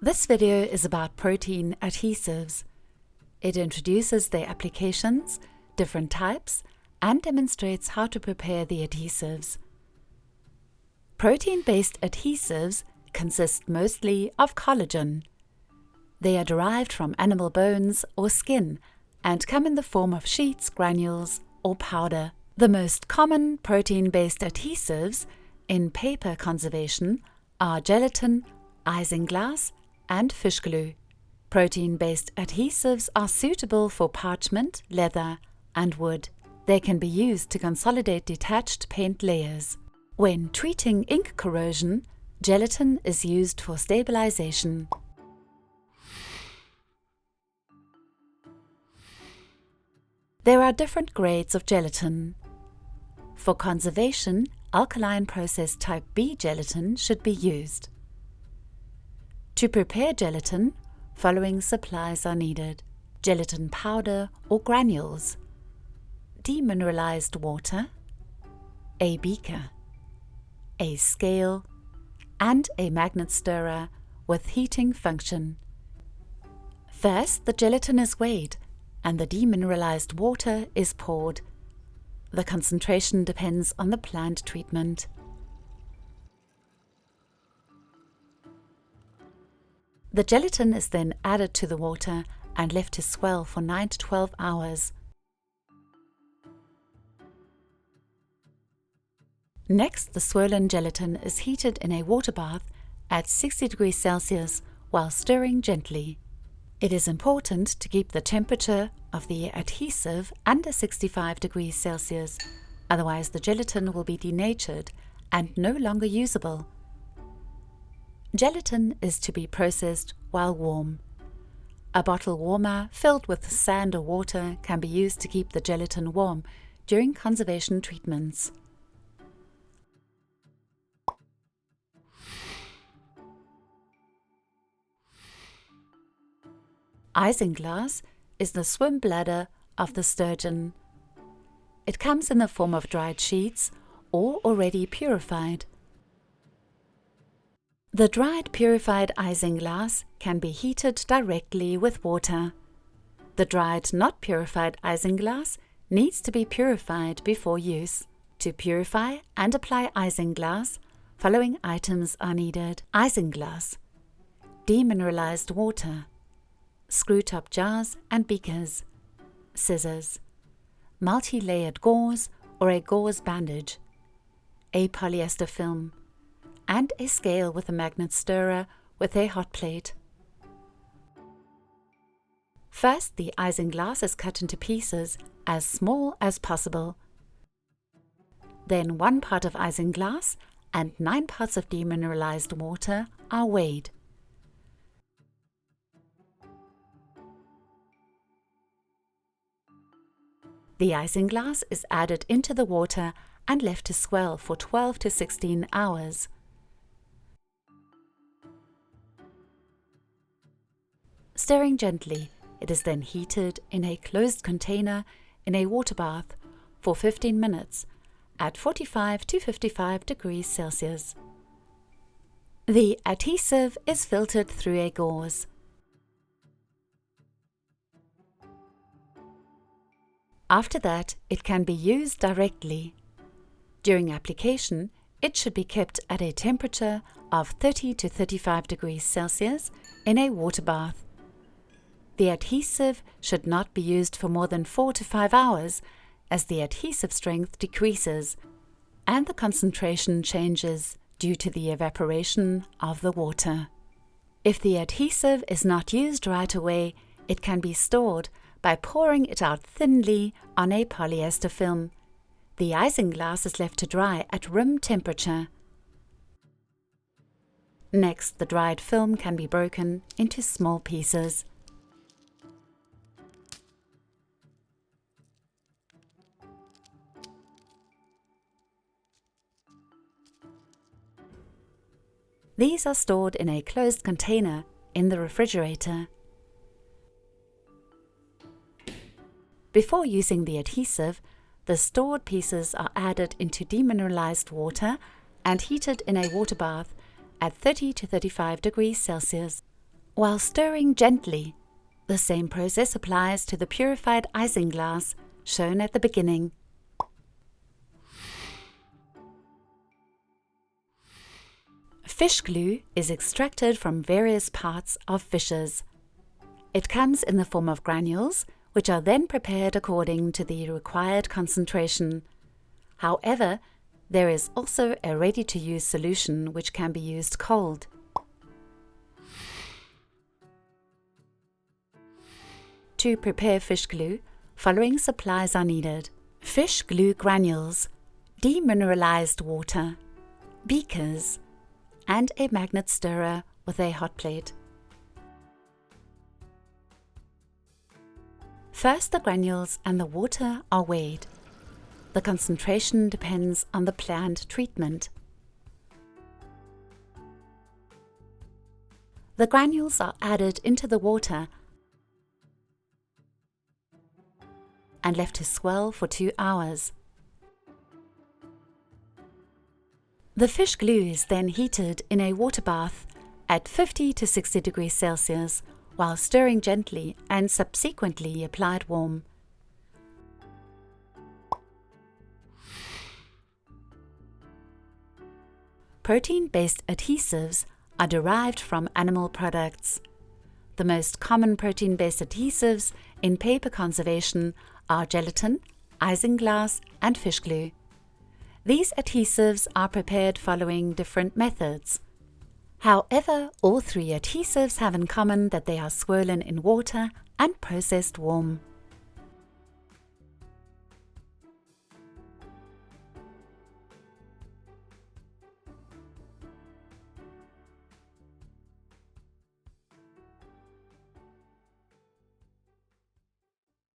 This video is about protein adhesives. It introduces their applications, different types, and demonstrates how to prepare the adhesives. Protein-based adhesives consist mostly of collagen. They are derived from animal bones or skin and come in the form of sheets, granules, or powder. The most common protein-based adhesives in paper conservation are gelatin, isinglass, and fish glue. Protein-based adhesives are suitable for parchment, leather, and wood. They can be used to consolidate detached paint layers. When treating ink corrosion, gelatin is used for stabilization. There are different grades of gelatin. For conservation, alkaline process type B gelatin should be used. To prepare gelatin, following supplies are needed: gelatin powder or granules, demineralized water, a beaker, a scale, and a magnet stirrer with heating function. First, the gelatin is weighed and the demineralized water is poured. The concentration depends on the plant treatment. The gelatin is then added to the water and left to swell for 9 to 12 hours. Next, the swollen gelatin is heated in a water bath at 60 degrees Celsius while stirring gently. It is important to keep the temperature of the adhesive under 65 degrees Celsius, otherwise the gelatin will be denatured and no longer usable. Gelatin is to be processed while warm. A bottle warmer filled with sand or water can be used to keep the gelatin warm during conservation treatments. Isinglass is the swim bladder of the sturgeon. It comes in the form of dried sheets or already purified. The dried purified isinglass can be heated directly with water. The dried not purified isinglass needs to be purified before use. To purify and apply isinglass, following items are needed: isinglass, demineralized water, screw-top jars and beakers, scissors, multi-layered gauze or a gauze bandage, a polyester film, and a scale with a magnet stirrer with a hot plate. First, the isinglass is cut into pieces as small as possible. Then 1 part of isinglass and 9 parts of demineralized water are weighed. The isinglass is added into the water and left to swell for 12 to 16 hours. Stirring gently, it is then heated in a closed container in a water bath for 15 minutes at 45 to 55 degrees Celsius. The adhesive is filtered through a gauze. After that, it can be used directly. During application, it should be kept at a temperature of 30 to 35 degrees Celsius in a water bath. The adhesive should not be used for more than 4 to 5 hours, as the adhesive strength decreases and the concentration changes due to the evaporation of the water. If the adhesive is not used right away, it can be stored by pouring it out thinly on a polyester film. The isinglass is left to dry at room temperature. Next, the dried film can be broken into small pieces. These are stored in a closed container in the refrigerator. Before using the adhesive, the stored pieces are added into demineralized water and heated in a water bath at 30 to 35 degrees Celsius. while stirring gently. The same process applies to the purified Isinglass shown at the beginning. Fish glue is extracted from various parts of fishes. It comes in the form of granules, which are then prepared according to the required concentration. However, there is also a ready-to-use solution which can be used cold. To prepare fish glue, following supplies are needed: fish glue granules, demineralized water, beakers, and a magnet stirrer with a hot plate. First, the granules and the water are weighed. The concentration depends on the planned treatment. The granules are added into the water and left to swell for 2 hours. The fish glue is then heated in a water bath at 50 to 60 degrees Celsius while stirring gently and subsequently applied warm. Protein-based adhesives are derived from animal products. The most common protein-based adhesives in paper conservation are gelatin, isinglass, and fish glue. These adhesives are prepared following different methods. However, all three adhesives have in common that they are swirlen in water and processed warm.